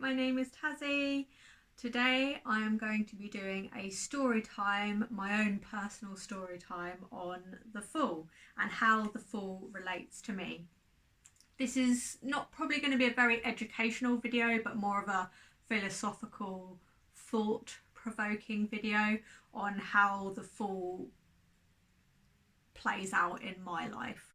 my name is Tazzy. Today I am going to be doing a story time, my own personal story time on The Fool and how The Fool relates to me. This is not probably going to be a very educational video, but more of a philosophical, thought-provoking video on how The Fool plays out in my life.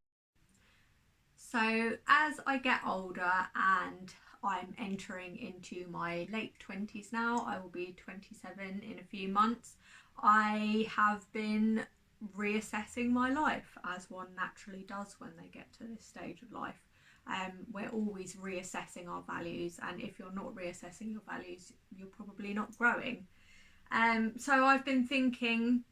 So as I get older and I'm entering into my late 20s now, I will be 27 in a few months, I have been reassessing my life, as one naturally does when they get to this stage of life. We're always reassessing our values, and if you're not reassessing your values, you're probably not growing. So I've been thinking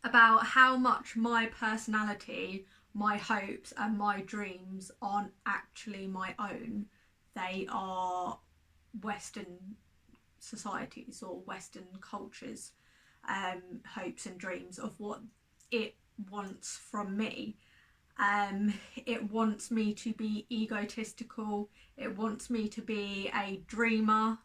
about how much my personality, my hopes and my dreams aren't actually my own. They are Western societies or Western cultures' hopes and dreams of what it wants from me. It wants me to be egotistical. It wants me to be a dreamer.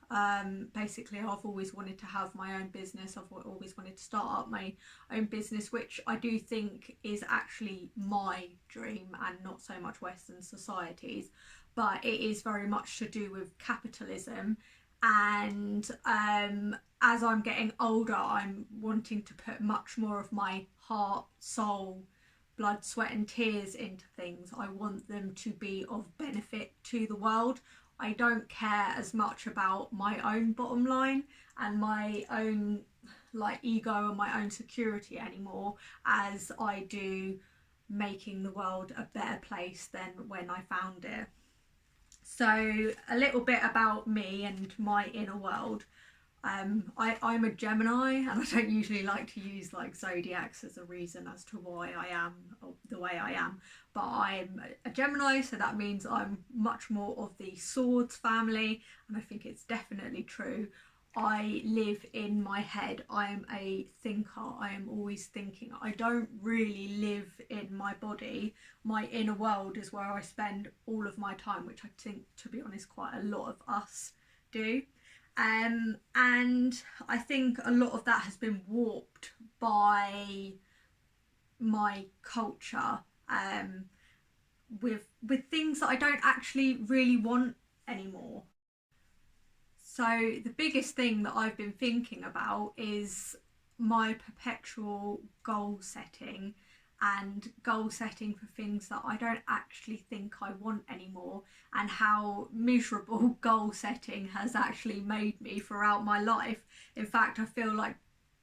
Basically, I've always wanted to have my own business. I've always wanted to start up my own business, which I do think is actually my dream and not so much Western societies. But it is very much to do with capitalism. And as I'm getting older, I'm wanting to put much more of my heart, soul, blood, sweat and tears into things. I want them to be of benefit to the world. I don't care as much about my own bottom line and my own ego and my own security anymore as I do making the world a better place than when I found it. So a little bit about me and my inner world. I'm a Gemini, and I don't usually like to use zodiacs as a reason as to why I am the way I am, but I'm a Gemini, so that means I'm much more of the swords family, and I think it's definitely true. I live in my head. I am a thinker. I am always thinking. I don't really live in my body. My inner world is where I spend all of my time, which I think, to be honest, quite a lot of us do. And I think a lot of that has been warped by my culture, with things that I don't actually really want anymore. So the biggest thing that I've been thinking about is my perpetual goal setting and goal setting for things that I don't actually think I want anymore, and how miserable goal setting has actually made me throughout my life. In fact, I feel like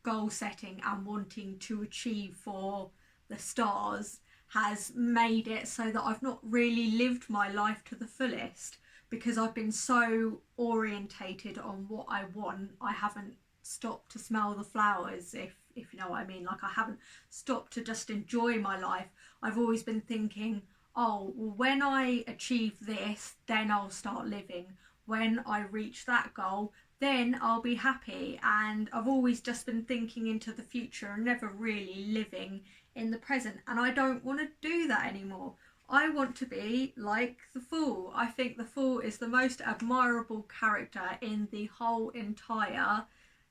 goal setting and wanting to achieve for the stars has made it so that I've not really lived my life to the fullest, because I've been so orientated on what I want. I haven't stopped to smell the flowers, if you know what I mean. I haven't stopped to just enjoy my life. I've always been thinking, oh, well, when I achieve this, then I'll start living. When I reach that goal, then I'll be happy. And I've always just been thinking into the future and never really living in the present. And I don't want to do that anymore. I want to be like the Fool. I think the Fool is the most admirable character in the whole entire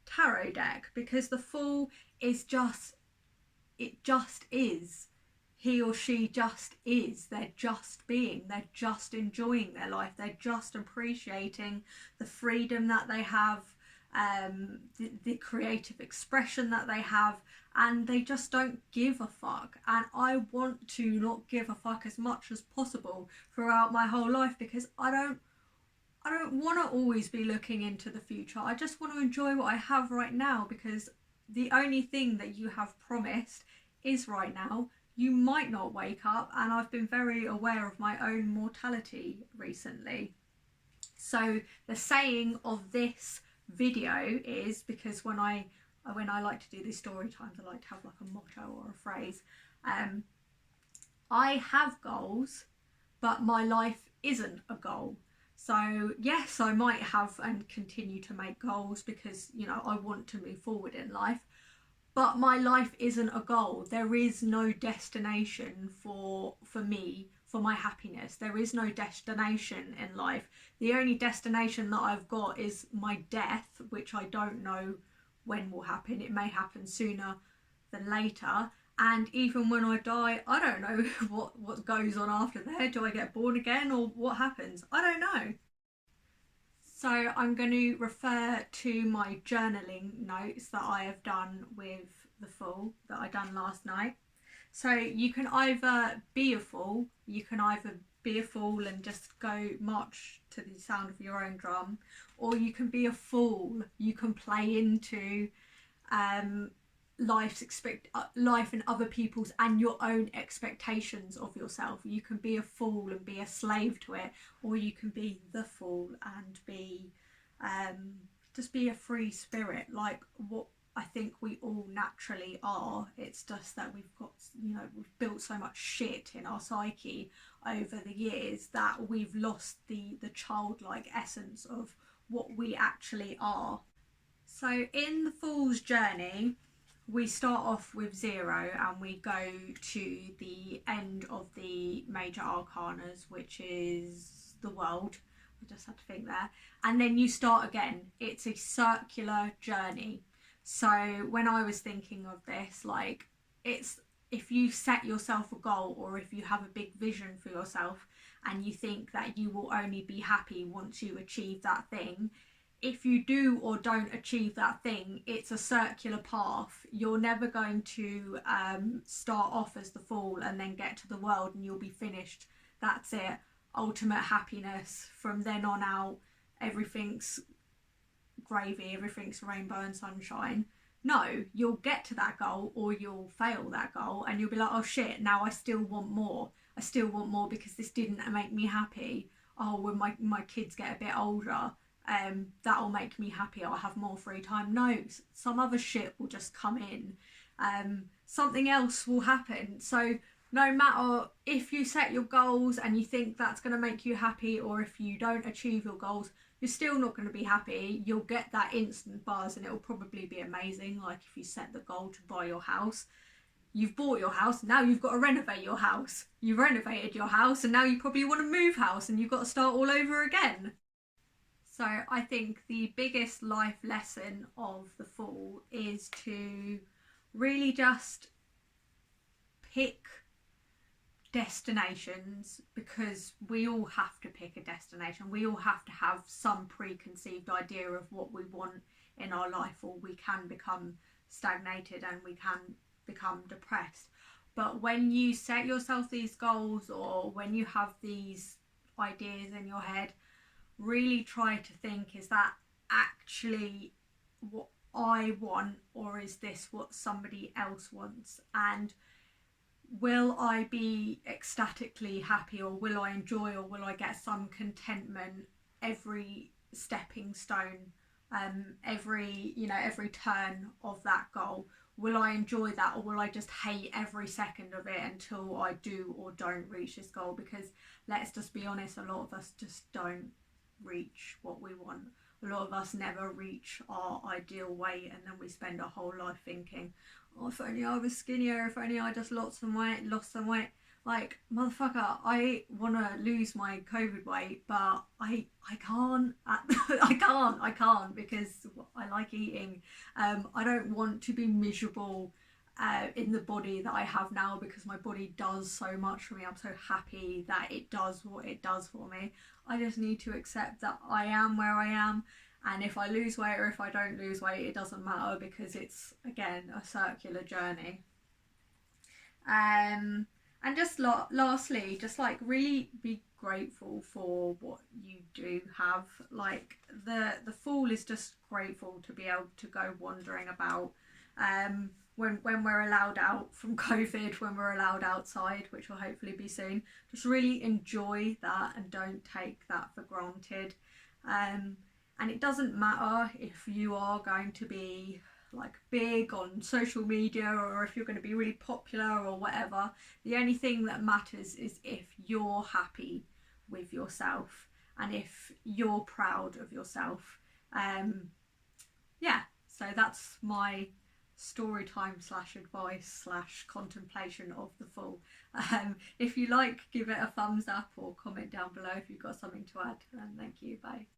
tarot deck, because the Fool is it just is. He or she just is. They're just being. They're just enjoying their life. They're just appreciating the freedom that they have, the creative expression that they have, and they just don't give a fuck. And I want to not give a fuck as much as possible throughout my whole life, because I don't want to always be looking into the future. I just want to enjoy what I have right now, because the only thing that you have promised is right now. You might not wake up, and I've been very aware of my own mortality recently. So the saying of this video is, because when I like to do these story times, I like to have a motto or a phrase. I have goals, but my life isn't a goal. So yes, I might have and continue to make goals because, I want to move forward in life, but my life isn't a goal. There is no destination for me for my happiness. There is no destination in life. The only destination that I've got is my death, which I don't know when will happen. It may happen sooner than later. And even when I die, I don't know what goes on after there. Do I get born again, or what happens? I don't know. So I'm going to refer to my journaling notes that I have done with the Fool that I done last night. So you can either be a fool, you can either be a fool and just go march to the sound of your own drum, or you can be a fool. You can play into life and other people's and your own expectations of yourself. You can be a fool and be a slave to it, or you can be the fool and be just be a free spirit, like what I think we all naturally are. It's just that we've got, we've built so much shit in our psyche over the years that we've lost the childlike essence of what we actually are. So in the Fool's journey, we start off with 0 and we go to the end of the major arcanas, which is the World. I just had to think there. And then you start again. It's a circular journey. So when I was thinking of this, like, it's, if you set yourself a goal, or if you have a big vision for yourself and you think that you will only be happy once you achieve that thing, if you do or don't achieve that thing, it's a circular path. You're never going to start off as the Fool and then get to the World and you'll be finished. That's it. Ultimate happiness. From then on out, everything's gravy, everything's rainbow and sunshine. No, you'll get to that goal or you'll fail that goal and you'll be like, oh shit, now I still want more. I still want more because this didn't make me happy. Oh, when my kids get a bit older, that'll make me happy. I'll have more free time. No, some other shit will just come in. Something else will happen. So no matter if you set your goals and you think that's going to make you happy, or if you don't achieve your goals, you're still not going to be happy. You'll get that instant buzz and it'll probably be amazing. Like if you set the goal to buy your house, you've bought your house, now you've got to renovate your house. You've renovated your house and now you probably want to move house and you've got to start all over again. So I think the biggest life lesson of the Fool is to really just pick destinations, because we all have to pick a destination. We all have to have some preconceived idea of what we want in our life, or we can become stagnated and we can become depressed. But when you set yourself these goals, or when you have these ideas in your head, really try to think, is that actually what I want, or is this what somebody else wants? And will I be ecstatically happy, or will I enjoy, or will I get some contentment every stepping stone, every turn of that goal? Will I enjoy that, or will I just hate every second of it until I do or don't reach this goal? Because let's just be honest, a lot of us just don't reach what we want. A lot of us never reach our ideal weight, and then we spend our whole life thinking, oh, if only I was skinnier, if only I just lost some weight. Like, motherfucker, I want to lose my COVID weight, but I can't. I can't because I like eating. I don't want to be miserable in the body that I have now, because my body does so much for me. I'm so happy that it does what it does for me. I just need to accept that I am where I am, and if I lose weight or if I don't lose weight, it doesn't matter, because it's, again, a circular journey. And just lastly, just like really be grateful for what you do have. Like the Fool is just grateful to be able to go wandering about. When we're allowed out from COVID, when we're allowed outside, which will hopefully be soon, just really enjoy that and don't take that for granted. And it doesn't matter if you are going to be like big on social media, or if you're going to be really popular or whatever. The only thing that matters is if you're happy with yourself and if you're proud of yourself. Yeah, so that's my story time / advice / contemplation of the Fall. If you like, give it a thumbs up or comment down below if you've got something to add. And thank you. Bye.